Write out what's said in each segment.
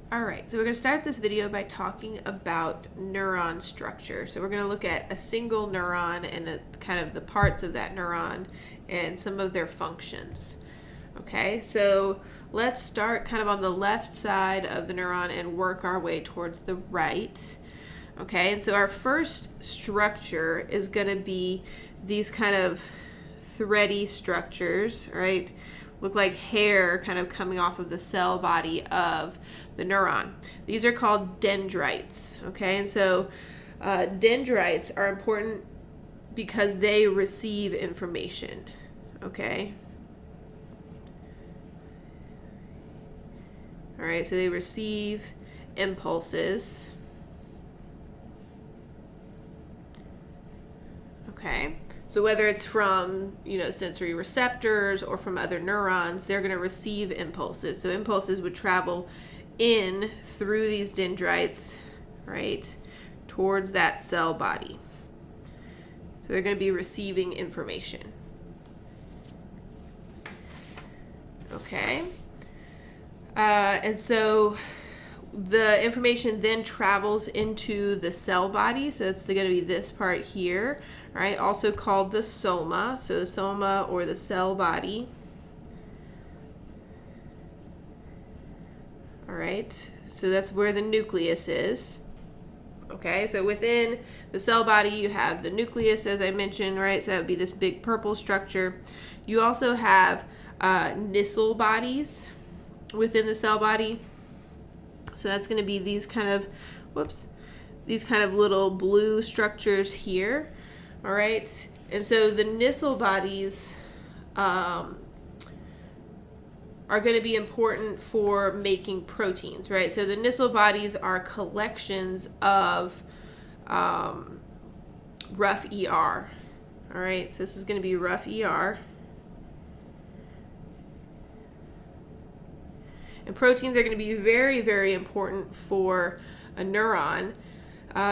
All right, so we're going to start this video by talking about neuron structure. So we're going to look at a single neuron and kind of the parts of that neuron and some of their functions. Okay, so let's start kind of on the left side of the neuron and work our way towards the right. Okay, and so our first structure is going to be these kind of thready structures, right? Look like hair kind of coming off of the cell body of the neuron. These are called dendrites, okay? And so dendrites are important because they receive information, okay? All right, so they receive impulses, okay? So whether it's from, sensory receptors or from other neurons, they're going to receive impulses. So impulses would travel in through these dendrites, right, towards that cell body. So they're going to be receiving information. Okay. And so the information then travels into the cell body. So it's going to be this part here, right? Also called the soma. So the soma or the cell body. All right. So that's where the nucleus is. Okay. So within the cell body, you have the nucleus, as I mentioned, right? So that would be this big purple structure. You also have Nissl bodies within the cell body. So that's going to be these kind of, these kind of little blue structures here. All right. And so the Nissl bodies are going to be important for making proteins, right? So the Nissl bodies are collections of rough ER. All right. So this is going to be rough ER. And proteins are going to be very, very important for a neuron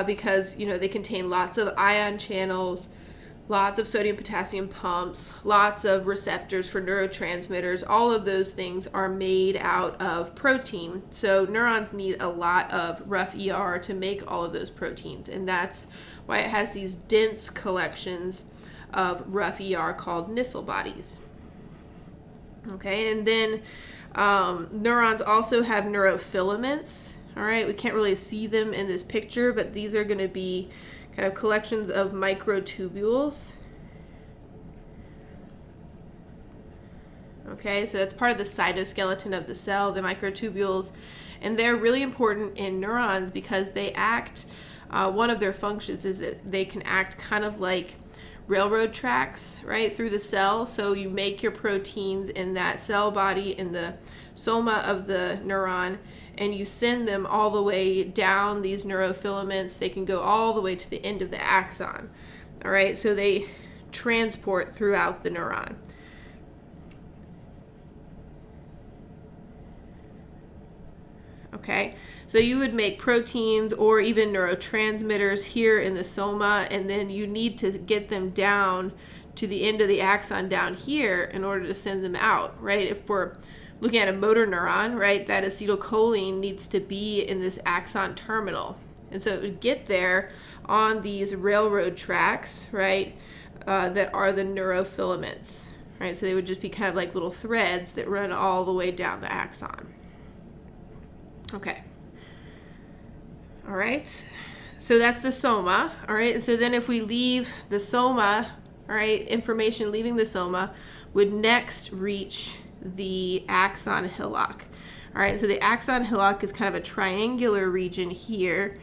because, they contain lots of ion channels, lots of sodium potassium pumps, lots of receptors for neurotransmitters. All of those things are made out of protein. So neurons need a lot of rough ER to make all of those proteins. And that's why it has these dense collections of rough ER called Nissl bodies. Okay, and then neurons also have neurofilaments. All right, we can't really see them in this picture, but these are going to be kind of collections of microtubules. Okay, so that's part of the cytoskeleton of the cell, the microtubules, and they're really important in neurons because they act, one of their functions is that they can act kind of like railroad tracks, right, through the cell. So you make your proteins in that cell body in the soma of the neuron, and you send them all the way down these neurofilaments. They can go all the way to the end of the axon. All right, so they transport throughout the neuron. Okay, so you would make proteins or even neurotransmitters here in the soma, and then you need to get them down to the end of the axon down here in order to send them out, right? If we're looking at a motor neuron, right, that acetylcholine needs to be in this axon terminal. And so it would get there on these railroad tracks, right, that are the neurofilaments, right? So they would just be kind of like little threads that run all the way down the axon. Okay. All right. So that's the soma. All right. And so then if we leave the soma, all right, information leaving the soma would next reach the axon hillock. All right. So the axon hillock is kind of a triangular region here.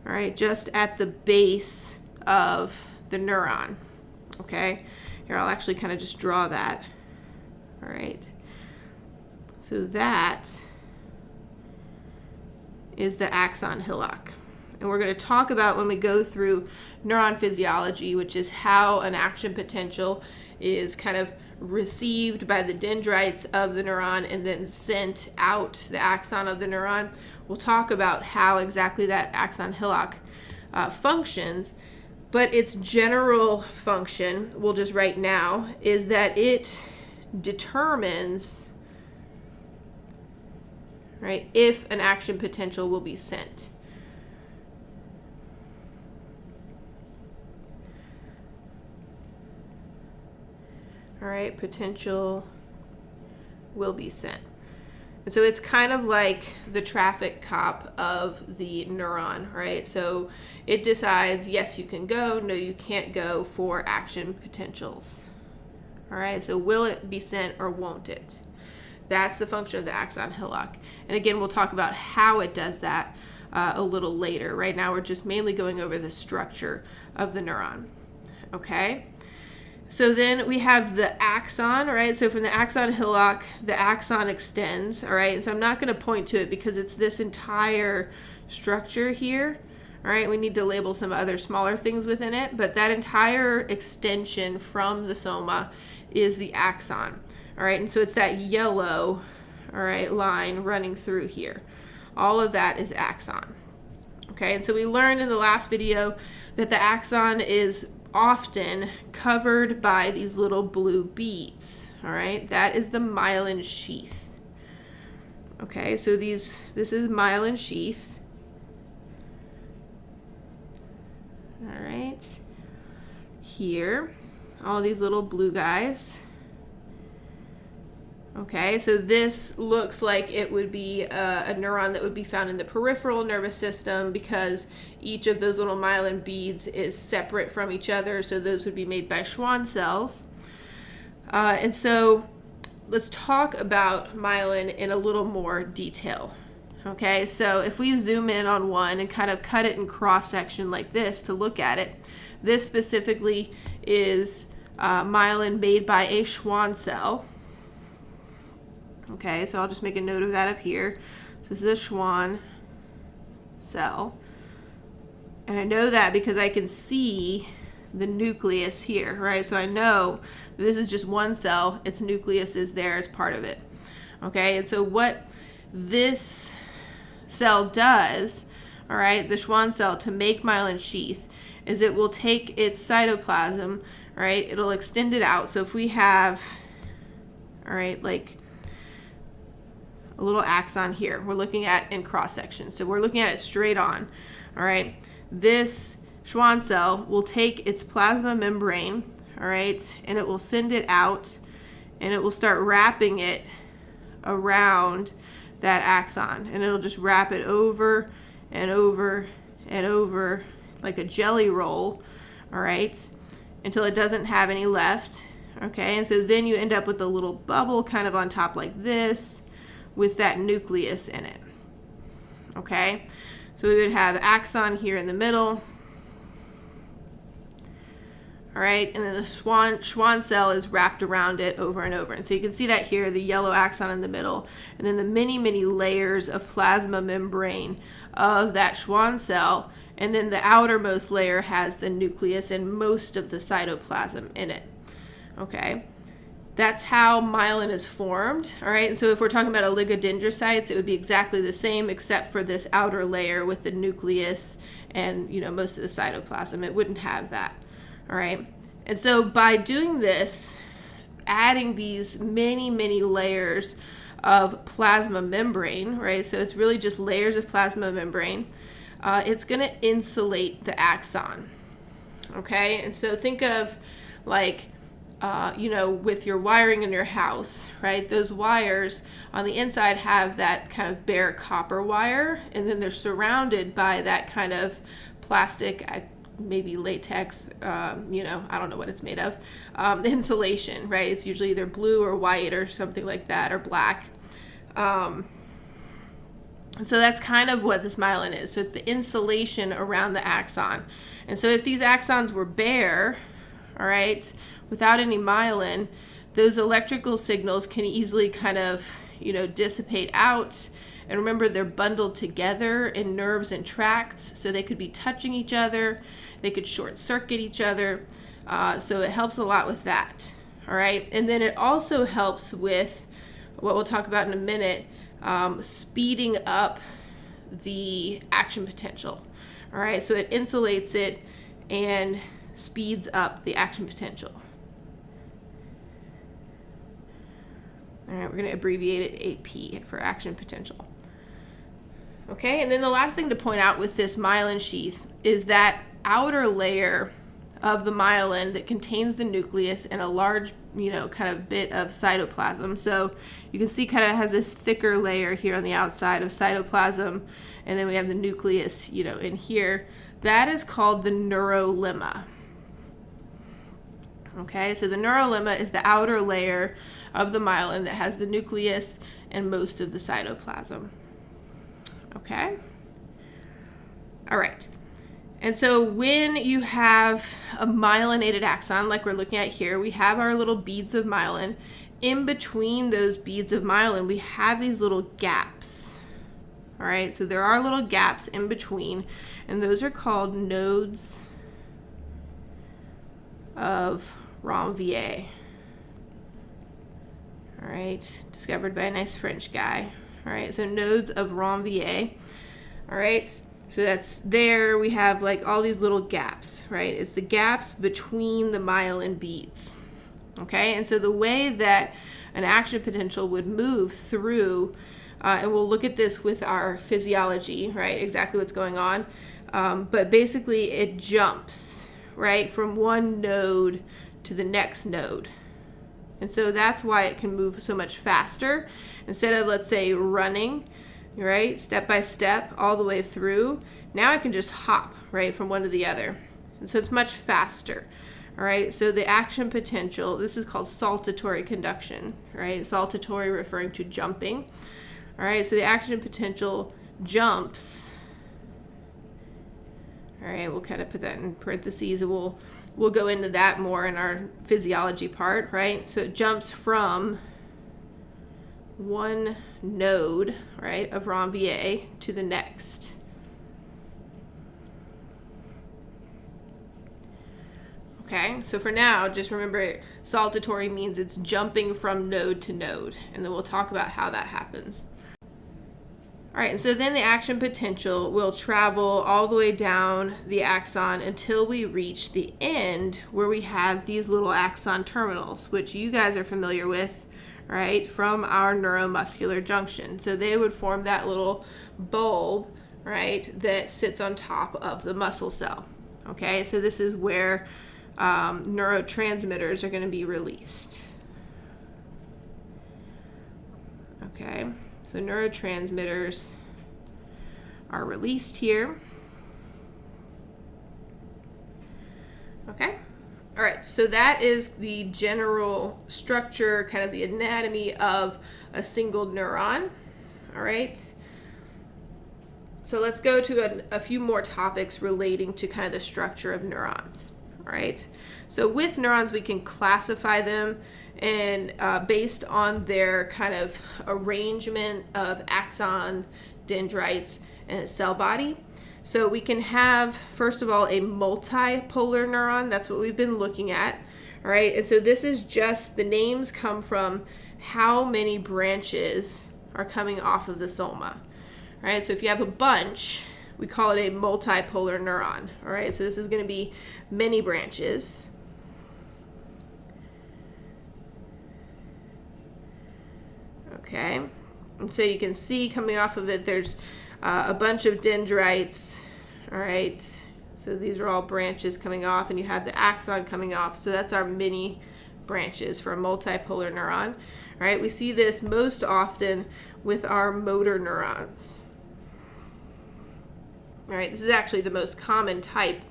All right. Just at the base of the neuron. Okay. Here, I'll actually kind of just draw that. All right. So that is the axon hillock. And we're going to talk about when we go through neuron physiology, which is how an action potential is kind of received by the dendrites of the neuron and then sent out the axon of the neuron. We'll talk about how exactly that axon hillock functions, but its general function, we'll just write now, is that it determines right? If an action potential will be sent. All right, potential will be sent. And so it's kind of like the traffic cop of the neuron, right? So it decides, yes, you can go, no, you can't go for action potentials. All right, so will it be sent or won't it? That's the function of the axon hillock. And again, we'll talk about how it does that a little later. Right now, we're just mainly going over the structure of the neuron. Okay? So then we have the axon, right? So from the axon hillock, the axon extends, all right? And so I'm not going to point to it because it's this entire structure here, all right? We need to label some other smaller things within it, but that entire extension from the soma is the axon, all right? And so it's that yellow, all right, line running through here. All of that is axon, okay? And so we learned in the last video that the axon is often covered by these little blue beads, all right? That is the myelin sheath. Okay, so this is myelin sheath. All right. Here, all these little blue guys. Okay, so this looks like it would be a neuron that would be found in the peripheral nervous system because each of those little myelin beads is separate from each other, so those would be made by Schwann cells. And so let's talk about myelin in a little more detail. Okay, so if we zoom in on one and kind of cut it in cross-section like this to look at it, this specifically is myelin made by a Schwann cell. Okay, so I'll just make a note of that up here. So this is a Schwann cell. And I know that because I can see the nucleus here, right? So I know this is just one cell. Its nucleus is there as part of it. Okay, and so what this cell does, all right, the Schwann cell to make myelin sheath, is it will take its cytoplasm, right? It'll extend it out. So if we have, all right, like a little axon here, we're looking at in cross section. So we're looking at it straight on, all right? This Schwann cell will take its plasma membrane, all right, and it will send it out and it will start wrapping it around that axon, and it'll just wrap it over and over and over like a jelly roll, all right, until it doesn't have any left, okay? And so then you end up with a little bubble kind of on top like this with that nucleus in it, okay? So we would have axon here in the middle, all right, and then the Schwann cell is wrapped around it over and over. And so you can see that here, the yellow axon in the middle, and then the many, many layers of plasma membrane of that Schwann cell, and then the outermost layer has the nucleus and most of the cytoplasm in it, okay? That's how myelin is formed, all right? And so if we're talking about oligodendrocytes, it would be exactly the same except for this outer layer with the nucleus and, you know, most of the cytoplasm. It wouldn't have that, all right? And so by doing this, adding these many, many layers of plasma membrane, right? So it's really just layers of plasma membrane. It's gonna insulate the axon, okay? And so think of like, you know, with your wiring in your house, right? Those wires on the inside have that kind of bare copper wire, and then they're surrounded by that kind of plastic, maybe latex, you know, I don't know what it's made of, insulation, right? It's usually either blue or white or something like that, or black. So that's kind of what this myelin is. So it's the insulation around the axon. And so if these axons were bare, all right, without any myelin, those electrical signals can easily kind of, you know, dissipate out. And remember, they're bundled together in nerves and tracts, so they could be touching each other. They could short circuit each other. So it helps a lot with that, all right? And then it also helps with what we'll talk about in a minute, speeding up the action potential, all right? So it insulates it and speeds up the action potential. All right, we're going to abbreviate it AP for action potential. Okay, and then the last thing to point out with this myelin sheath is that outer layer of the myelin that contains the nucleus and a large, kind of bit of cytoplasm. So you can see kind of has this thicker layer here on the outside of cytoplasm, and then we have the nucleus, in here. That is called the neurolemma. Okay, so the neurolemma is the outer layer of the myelin that has the nucleus and most of the cytoplasm. Okay. All right. And so when you have a myelinated axon, like we're looking at here, we have our little beads of myelin. In between those beads of myelin, we have these little gaps. All right. So there are little gaps in between, and those are called nodes of Ranvier. All right. Discovered by a nice French guy. All right, so nodes of Ranvier. All right, so that's there. We have like all these little gaps, right? It's the gaps between the myelin beads. Okay, and so the way that an action potential would move through, and we'll look at this with our physiology, right? Exactly what's going on. But basically it jumps, right, from one node to the next node. And so that's why it can move so much faster. Instead of, let's say, running, right, step by step all the way through, now I can just hop, right, from one to the other. And so it's much faster. All right, so the action potential, this is called saltatory conduction, right? Saltatory referring to jumping. All right, so the action potential jumps. All right, we'll kind of put that in parentheses, and we'll go into that more in our physiology part, right? So it jumps from one node, right, of Ranvier to the next. Okay, so for now, just remember saltatory means it's jumping from node to node, and then we'll talk about how that happens. All right, and so then the action potential will travel all the way down the axon until we reach the end where we have these little axon terminals, which you guys are familiar with, right, from our neuromuscular junction. So they would form that little bulb, right, that sits on top of the muscle cell. Okay, so this is where neurotransmitters are going to be released. Okay. So neurotransmitters are released here. Okay. All right. So that is the general structure, kind of the anatomy of a single neuron. All right. So let's go to a few more topics relating to kind of the structure of neurons. All right. So with neurons, we can classify them and based on their kind of arrangement of axon, dendrites, and a cell body. So we can have, first of all, a multipolar neuron. That's what we've been looking at. All right, and so this is just, the names come from how many branches are coming off of the soma. All right, so if you have a bunch, we call it a multipolar neuron. All right, so this is going to be many branches. Okay, and so you can see coming off of it, there's a bunch of dendrites. All right, so these are all branches coming off, and you have the axon coming off. So that's our mini branches for a multipolar neuron. All right, we see this most often with our motor neurons. All right, this is actually the most common type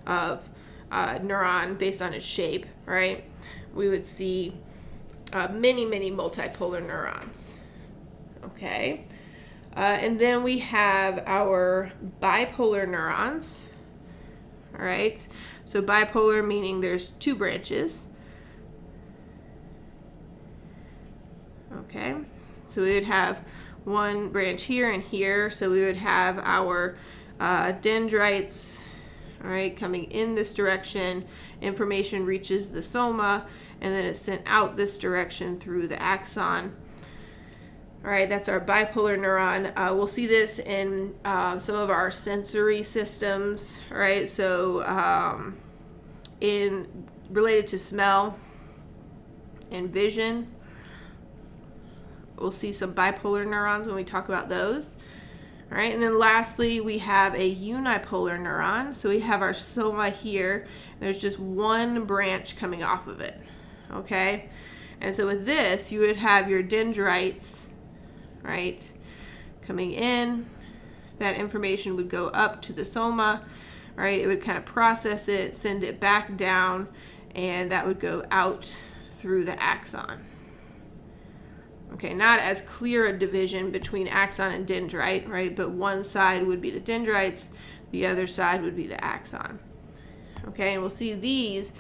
of neuron based on its shape. All right, we would see many multipolar neurons. Okay, and then we have our bipolar neurons. All right, so bipolar meaning there's two branches. Okay, so we would have one branch here and here. So we would have our dendrites, all right, coming in this direction. Information reaches the soma, and then it's sent out this direction through the axon. All right, that's our bipolar neuron. We'll see this in some of our sensory systems. All right, so in related to smell and vision, we'll see some bipolar neurons when we talk about those. All All right, and then lastly, we have a unipolar neuron. So we have our soma here. There's just one branch coming off of it, okay? And so with this, you would have your dendrites, right, coming in. That information would go up to the soma, right? It would kind of process it, send it back down, and that would go out through the axon. Okay, not as clear a division between axon and dendrite, right? But one side would be the dendrites, the other side would be the axon. Okay, and we'll see these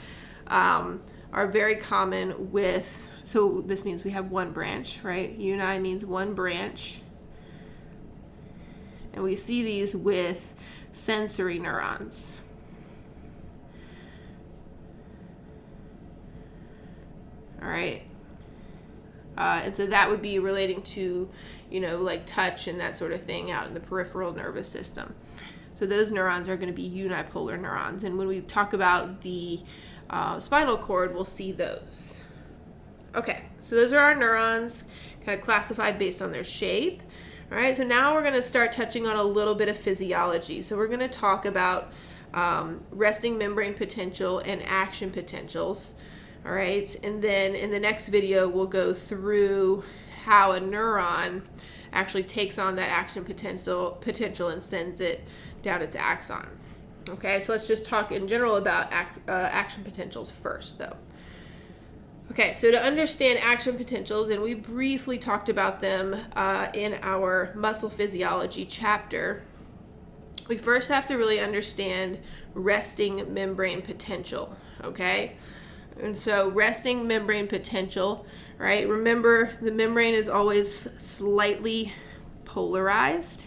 are very common with, so this means we have one branch, right? Uni means one branch. And we see these with sensory neurons. All right. And so that would be relating to, you know, like touch and that sort of thing out in the peripheral nervous system. So those neurons are going to be unipolar neurons. And when we talk about the spinal cord, we'll see those. Okay, so those are our neurons, kind of classified based on their shape. All right, so now we're going to start touching on a little bit of physiology. So we're going to talk about resting membrane potential and action potentials. All right, and then in the next video, we'll go through how a neuron actually takes on that action potential and sends it down its axon. Okay, so let's just talk in general about action potentials first, though. Okay, so to understand action potentials, and we briefly talked about them in our muscle physiology chapter, we first have to really understand resting membrane potential, okay? And so resting membrane potential, right? Remember, the membrane is always slightly polarized,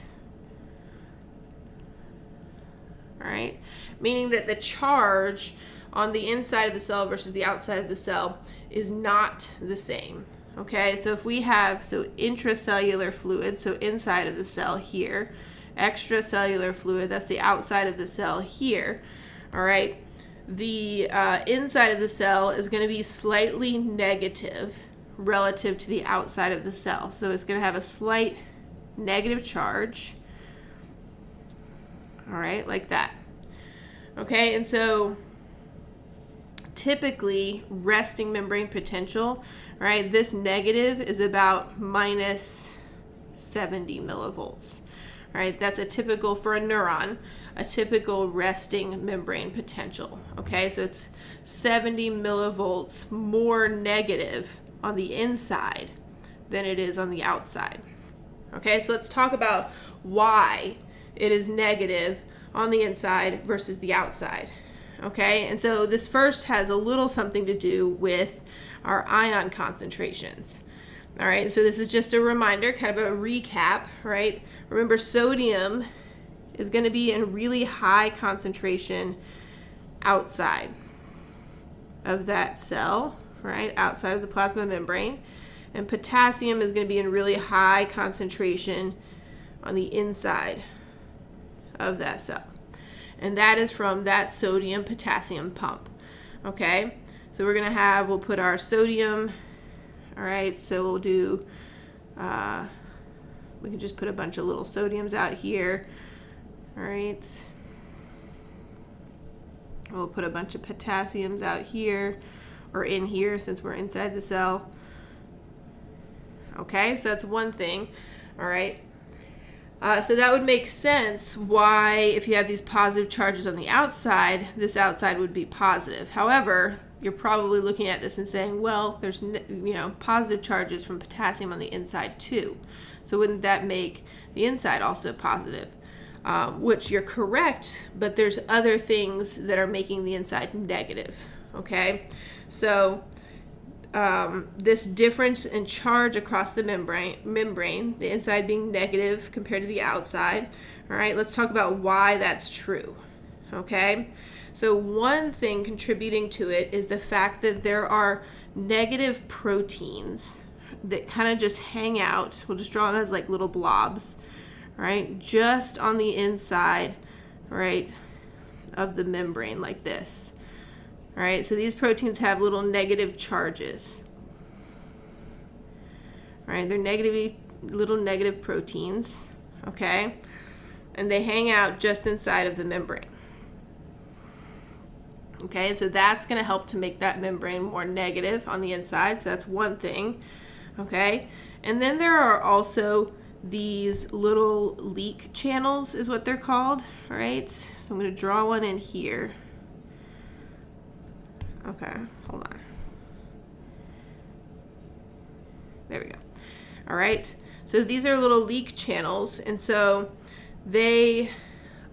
all right? Meaning that the charge on the inside of the cell versus the outside of the cell is not the same, okay? So if we have, so intracellular fluid, so inside of the cell here, extracellular fluid, that's the outside of the cell here, all right? The inside of the cell is going to be slightly negative relative to the outside of the cell. So it's going to have a slight negative charge, all right, like that. Okay, and so typically resting membrane potential, right, this negative is about minus 70 millivolts. All right, that's a typical, for a neuron, a typical resting membrane potential. Okay, so it's 70 millivolts more negative on the inside than it is on the outside. Okay, so let's talk about why it is negative on the inside versus the outside. Okay, and so this first has a little something to do with our ion concentrations. All right, so this is just a reminder, kind of a recap, right? Remember, sodium is going to be in really high concentration outside of that cell, right? Outside of the plasma membrane. And potassium is going to be in really high concentration on the inside of that cell. And that is from that sodium-potassium pump, okay? So we're going to have, we'll put our sodium, all right, so we'll do, we can just put a bunch of little sodiums out here, all right. We'll put a bunch of potassiums out here, or in here since we're inside the cell. Okay, so that's one thing, all right. So that would make sense why, if you have these positive charges on the outside, this outside would be positive. However, you're probably looking at this and saying, well, there's, you know, positive charges from potassium on the inside too. So wouldn't that make the inside also positive? Which you're correct, but there's other things that are making the inside negative, okay? So this difference in charge across the membrane, the inside being negative compared to the outside, all right, let's talk about why that's true, okay? So one thing contributing to it is the fact that there are negative proteins that kind of just hang out. We'll just draw them as like little blobs, right? Just on the inside, right, of the membrane like this. All right, so these proteins have little negative charges. All right, they're little negative proteins, okay? and they hang out just inside of the membrane. Okay, so that's going to help to make that membrane more negative on the inside. So that's one thing. Okay, and then there are also these little leak channels, is what they're called. All right, so I'm going to draw one in here. Okay, hold on. There we go. All right, so these are little leak channels, and so they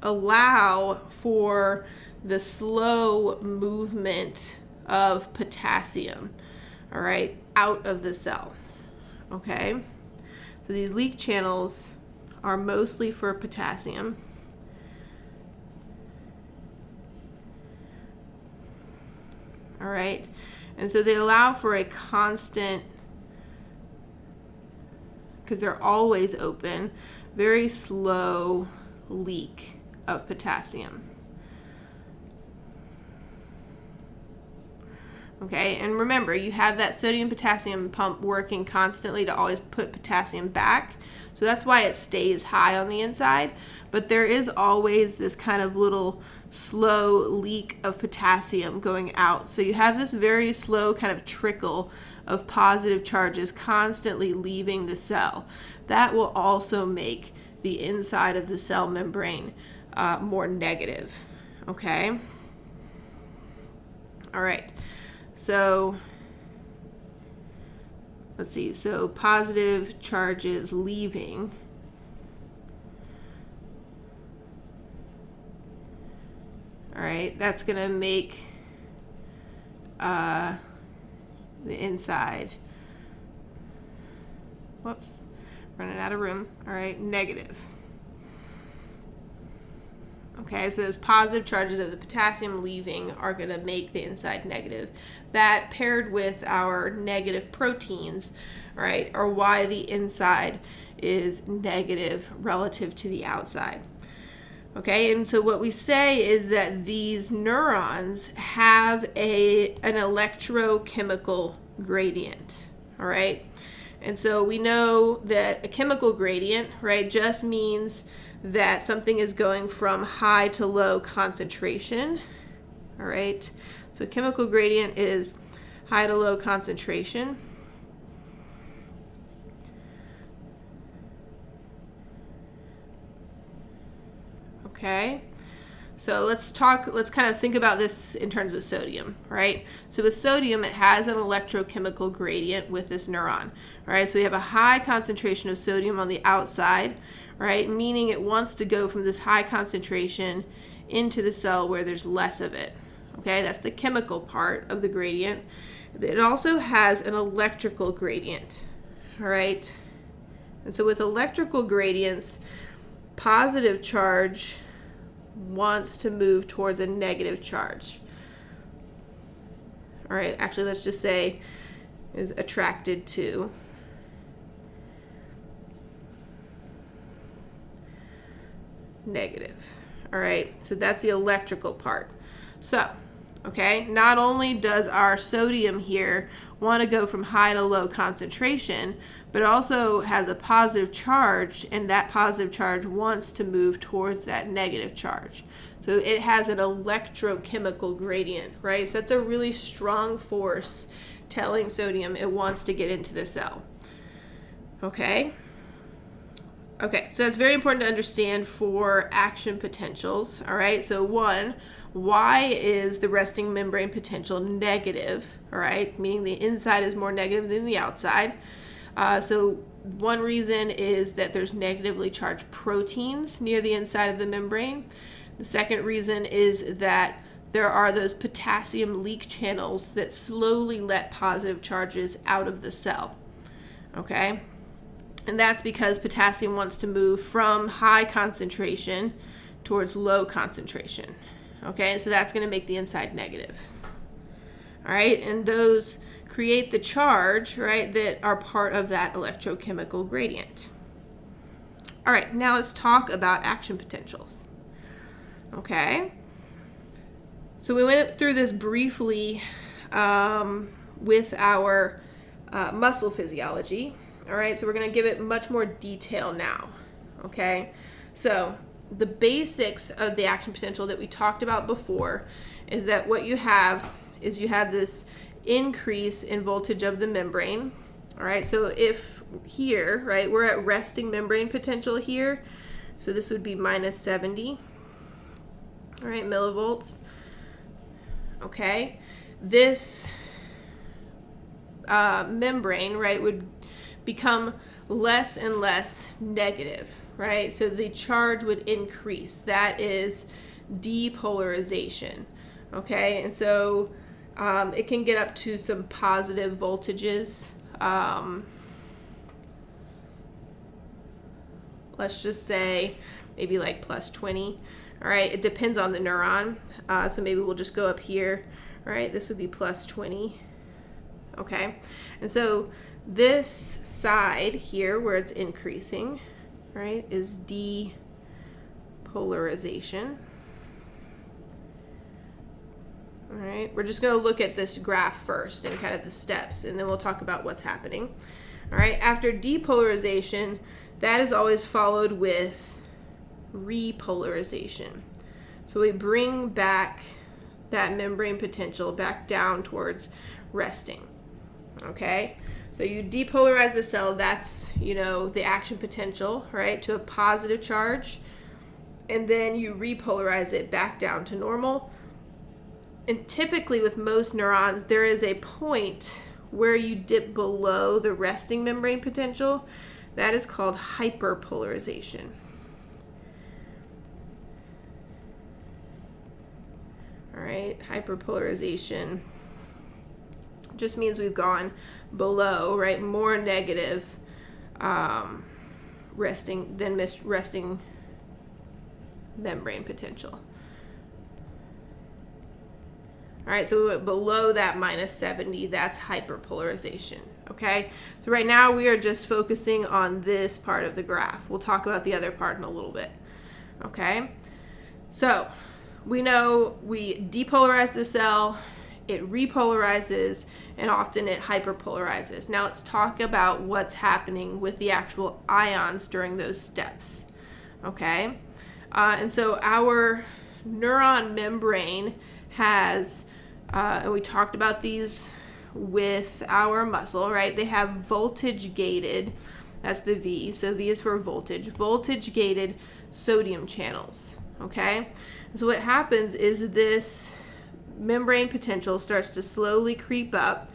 allow for the slow movement of potassium, all right, out of the cell. Okay, so these leak channels are mostly for potassium. All right, and so they allow for a constant, because they're always open, very slow leak of potassium. Okay, and remember, you have that sodium-potassium pump working constantly to always put potassium back. So that's why it stays high on the inside. But there is always this kind of little slow leak of potassium going out. So you have this very slow kind of trickle of positive charges constantly leaving the cell. That will also make the inside of the cell membrane more negative. Okay? All right. So let's see, so positive charges leaving. All right, that's going to make the inside, whoops, running out of room. All right, negative. Okay, so those positive charges of the potassium leaving are going to make the inside negative. That, paired with our negative proteins, right, are why the inside is negative relative to the outside. Okay, and so what we say is that these neurons have an electrochemical gradient, all right? And so we know that a chemical gradient, right, just means that something is going from high to low concentration, all right? So a chemical gradient is high to low concentration. Okay, so let's kind of think about this in terms of sodium, right? So with sodium, it has an electrochemical gradient with this neuron, right? So we have a high concentration of sodium on the outside, right? Meaning it wants to go from this high concentration into the cell where there's less of it, okay? That's the chemical part of the gradient. It also has an electrical gradient, all right? And so with electrical gradients, positive charge wants to move towards a negative charge. All right, actually, let's just say is attracted to. Negative. All right, so that's the electrical part. So, okay, not only does our sodium here want to go from high to low concentration, but it also has a positive charge, and that positive charge wants to move towards that negative charge. So it has an electrochemical gradient, right? So that's a really strong force telling sodium it wants to get into the cell. Okay? Okay, so it's very important to understand for action potentials, all right? So one, why is the resting membrane potential negative, all right? Meaning the inside is more negative than the outside. So one reason is that there's negatively charged proteins near the inside of the membrane. The second reason is that there are those potassium leak channels that slowly let positive charges out of the cell, okay? And that's because potassium wants to move from high concentration towards low concentration, okay? So that's going to make the inside negative, all right? And those create the charge, right, that are part of that electrochemical gradient. All right, now let's talk about action potentials. Okay, so we went through this briefly with our muscle physiology. All right, so we're going to give it much more detail now. Okay, so the basics of the action potential that we talked about before is that what you have is you have this increase in voltage of the membrane. All right, so if here, right, we're at resting membrane potential here, so this would be minus 70, all right, millivolts. Okay, this membrane, right, would become less and less negative, right? So the charge would increase. That is depolarization, okay? And so it can get up to some positive voltages. Let's just say maybe like plus 20, all right? It depends on the neuron. So maybe we'll just go up here, all right? This would be plus 20, okay? And so this side here where it's increasing, right, is depolarization. All right, we're just going to look at this graph first and kind of the steps, and then we'll talk about what's happening. All right, after depolarization, that is always followed with repolarization. So we bring back that membrane potential back down towards resting. Okay, so you depolarize the cell, that's, you know, the action potential, right, to a positive charge, and then you repolarize it back down to normal. And typically with most neurons, there is a point where you dip below the resting membrane potential. That is called hyperpolarization. All right, hyperpolarization just means we've gone below, right, more negative resting membrane potential. All right, so we went below that minus 70, that's hyperpolarization, okay? So right now we are just focusing on this part of the graph. We'll talk about the other part in a little bit, okay? So we know we depolarize the cell, it repolarizes, and often it hyperpolarizes. Now let's talk about what's happening with the actual ions during those steps, okay? And so our neuron membrane has, and we talked about these with our muscle, right? They have voltage gated, that's the V, so V is for voltage, voltage gated sodium channels, okay? So what happens is this membrane potential starts to slowly creep up,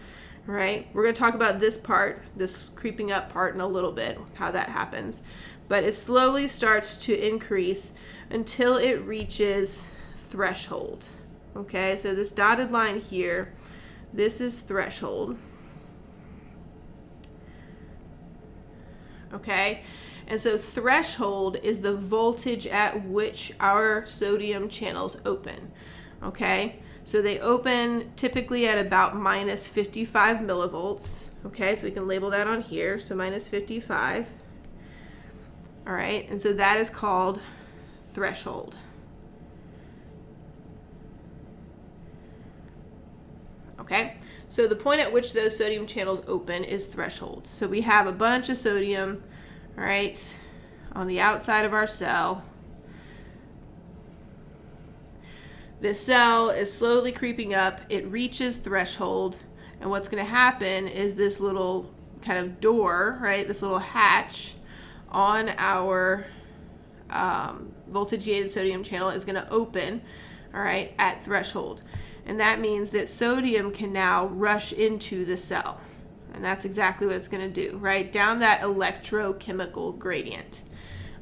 right? We're going to talk about this part, this creeping up part in a little bit, how that happens. But it slowly starts to increase until it reaches threshold. Okay, so this dotted line here, this is threshold. Okay, and so threshold is the voltage at which our sodium channels open. Okay, so they open typically at about minus 55 millivolts. Okay, so we can label that on here, so minus 55. All right, and so that is called threshold. Okay, so the point at which those sodium channels open is threshold. So we have a bunch of sodium, all right, on the outside of our cell. This cell is slowly creeping up, it reaches threshold, and what's going to happen is this little kind of door, right, this little hatch on our voltage gated sodium channel is going to open, all right, at threshold. And that means that sodium can now rush into the cell. And that's exactly what it's going to do, right? Down that electrochemical gradient.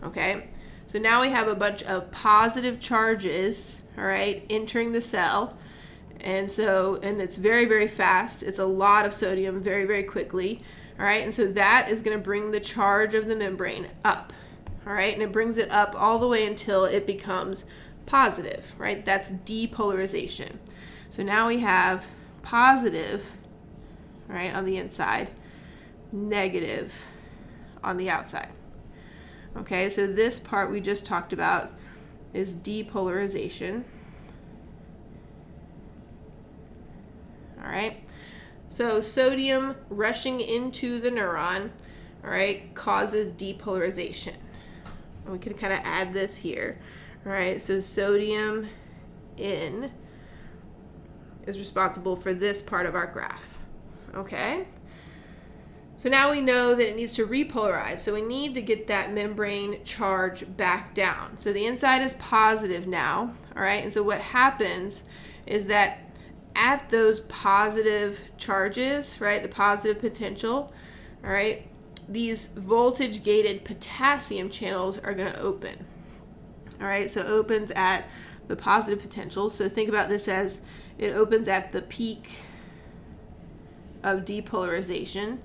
Okay? So now we have a bunch of positive charges, all right, entering the cell. And it's very, very fast. It's a lot of sodium very, very quickly. All right? And so that is going to bring the charge of the membrane up. All right? And it brings it up all the way until it becomes positive, right? That's depolarization. So now we have positive, right, on the inside, negative on the outside. Okay, so this part we just talked about is depolarization. All right, so sodium rushing into the neuron, all right, causes depolarization. And we can kind of add this here. All right, so sodium in is responsible for this part of our graph. Okay? So now we know that it needs to repolarize. So we need to get that membrane charge back down. So the inside is positive now, all right? And so what happens is that at those positive charges, right, the positive potential, all right, these voltage-gated potassium channels are going to open. All right, so it opens at the positive potential. So think about this as it opens at the peak of depolarization.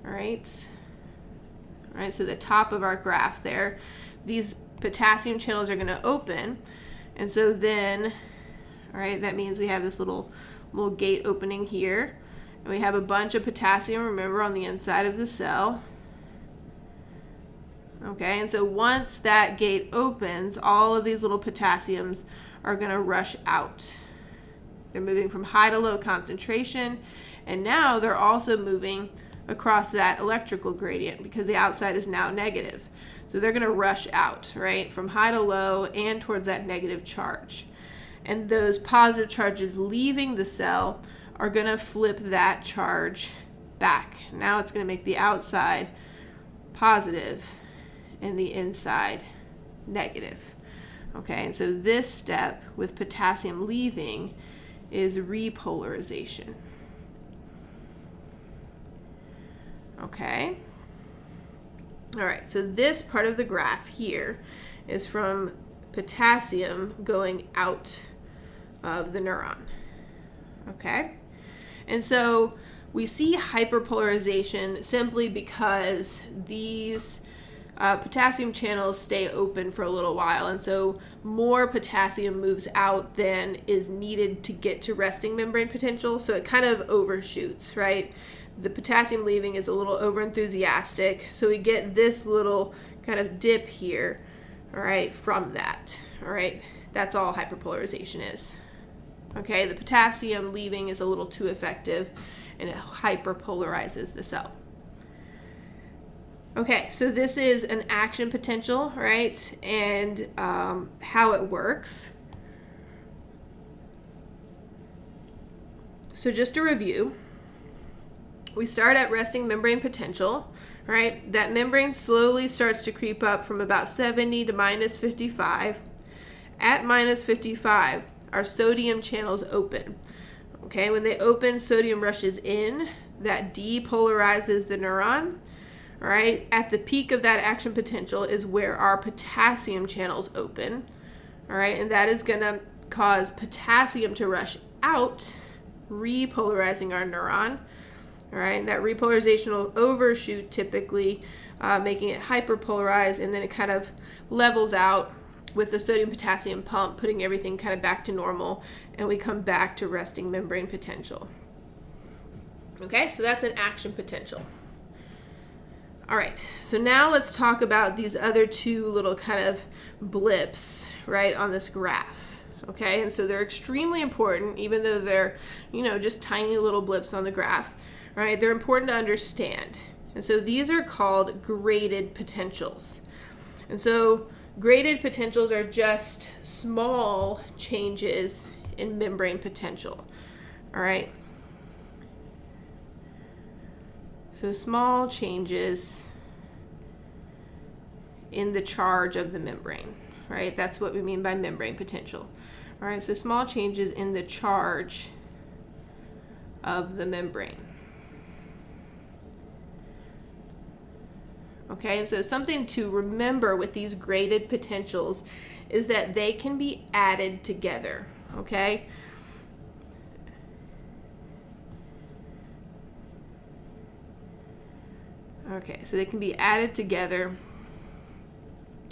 All right, so the top of our graph there, these potassium channels are going to open, and so then, all right, that means we have this little gate opening here, and we have a bunch of potassium, remember, on the inside of the cell. Okay, and so once that gate opens, all of these little potassiums are going to rush out. They're moving from high to low concentration, and now they're also moving across that electrical gradient because the outside is now negative. So they're going to rush out, right, from high to low and towards that negative charge. And those positive charges leaving the cell are going to flip that charge back. Now it's going to make the outside positive and the inside negative. Okay, and so this step with potassium leaving is repolarization. Okay. All right, so this part of the graph here is from potassium going out of the neuron. Okay. And so we see hyperpolarization simply because these potassium channels stay open for a little while, and so more potassium moves out than is needed to get to resting membrane potential, so it kind of overshoots, right? The potassium leaving is a little overenthusiastic, so we get this little kind of dip here, all right, from that, all right? That's all hyperpolarization is. Okay, the potassium leaving is a little too effective, and it hyperpolarizes the cell. Okay, so this is an action potential, right, and how it works. So just to review, we start at resting membrane potential, right? That membrane slowly starts to creep up from about 70 to minus 55. At minus 55, our sodium channels open. Okay, when they open, sodium rushes in. That depolarizes the neuron. All right, at the peak of that action potential is where our potassium channels open. All right, and that is going to cause potassium to rush out, repolarizing our neuron. All right, and that repolarization will overshoot typically, making it hyperpolarize, and then it kind of levels out with the sodium-potassium pump, putting everything kind of back to normal, and we come back to resting membrane potential. Okay, so that's an action potential. All right, so now let's talk about these other two little kind of blips, right, on this graph. Okay, and so they're extremely important, even though they're, just tiny little blips on the graph. Right, they're important to understand. And so these are called graded potentials. And so graded potentials are just small changes in membrane potential. All right. So small changes in the charge of the membrane, right? That's what we mean by membrane potential. All right, so small changes in the charge of the membrane. Okay, and so something to remember with these graded potentials is that they can be added together, okay? Okay, so they can be added together.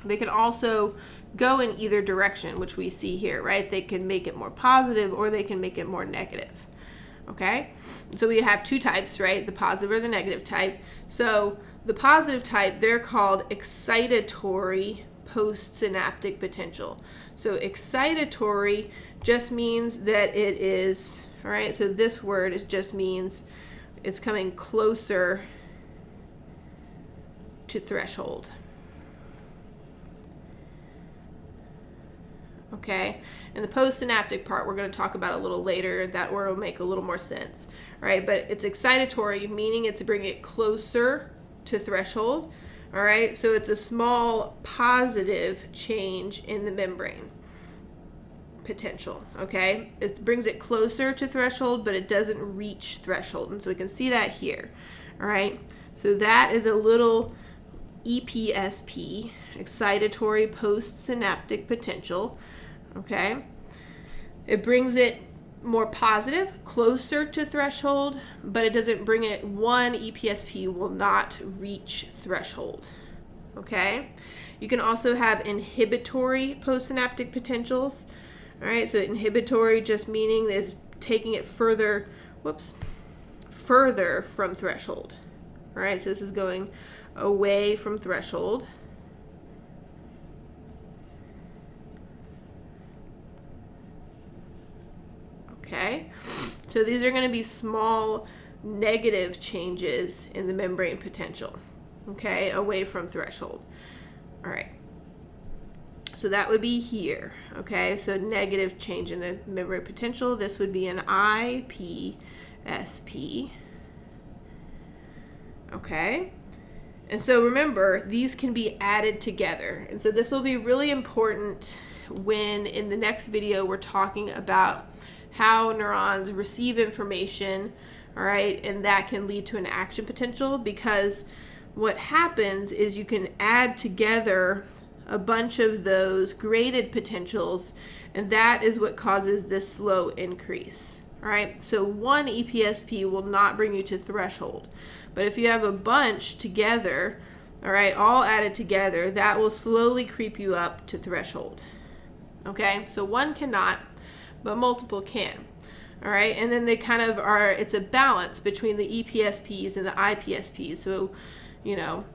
They can also go in either direction, which we see here, right? They can make it more positive or they can make it more negative, okay? So we have two types, right? The positive or the negative type. So the positive type, they're called excitatory postsynaptic potential. So excitatory just means that it is, all right, so this word just means it's coming closer to threshold. Okay, and the postsynaptic part we're going to talk about a little later. That word will make a little more sense, all right? But it's excitatory, meaning it's bringing it closer to threshold, all right? So it's a small positive change in the membrane potential, okay? It brings it closer to threshold, but it doesn't reach threshold, and so we can see that here, all right? So that is a little EPSP, excitatory postsynaptic potential. Okay, it brings it more positive, closer to threshold, but it doesn't bring it, one EPSP will not reach threshold. Okay, you can also have inhibitory postsynaptic potentials. All right, so inhibitory just meaning that it's taking it further, further from threshold. All right, so this is going away from threshold. Okay, so these are going to be small negative changes in the membrane potential, okay, away from threshold. All right, so that would be here, okay, so negative change in the membrane potential. This would be an IPSP, okay, and so remember, these can be added together, and so this will be really important when in the next video we're talking about how neurons receive information, all right, and that can lead to an action potential, because what happens is you can add together a bunch of those graded potentials, and that is what causes this slow increase, all right? So one EPSP will not bring you to threshold, but if you have a bunch together, all right, all added together, that will slowly creep you up to threshold, okay? So one cannot, but multiple can. All right, and then they kind of are, it's a balance between the EPSPs and the IPSPs. So, you know,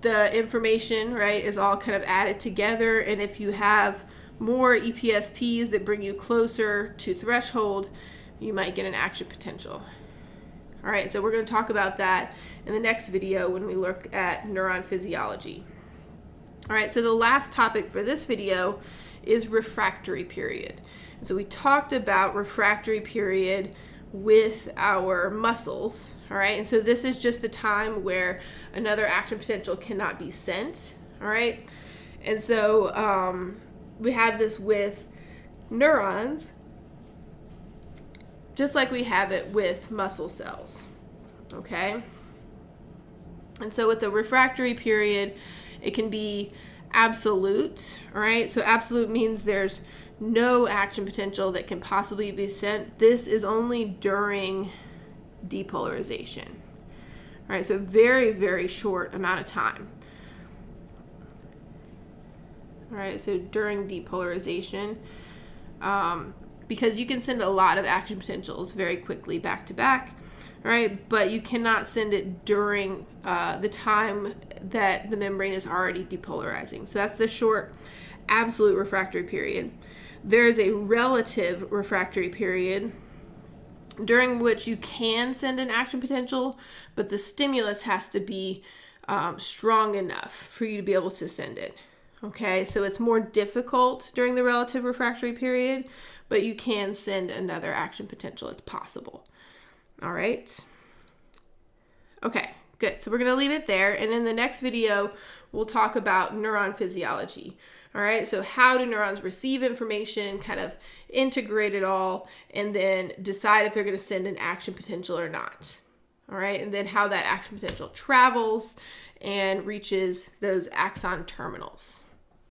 the information, right, is all kind of added together, and if you have more EPSPs that bring you closer to threshold, you might get an action potential. All right, so we're going to talk about that in the next video when we look at neuron physiology. All right, so the last topic for this video is refractory period. So we talked about refractory period with our muscles, all right? And so this is just the time where another action potential cannot be sent, all right? And so we have this with neurons, just like we have it with muscle cells, okay? And so with the refractory period, it can be absolute, all right? So absolute means there's no action potential that can possibly be sent. This is only during depolarization. All right, so very, very short amount of time. All right, so during depolarization, because you can send a lot of action potentials very quickly back to back, all right, but you cannot send it during the time that the membrane is already depolarizing. So that's the short absolute refractory period. There is a relative refractory period during which you can send an action potential, but the stimulus has to be strong enough for you to be able to send it. Okay, so it's more difficult during the relative refractory period, but you can send another action potential. It's possible. All right. Okay, good. So we're going to leave it there. And in the next video, we'll talk about neuron physiology. All right, so how do neurons receive information, kind of integrate it all, and then decide if they're going to send an action potential or not. All right, and then how that action potential travels and reaches those axon terminals.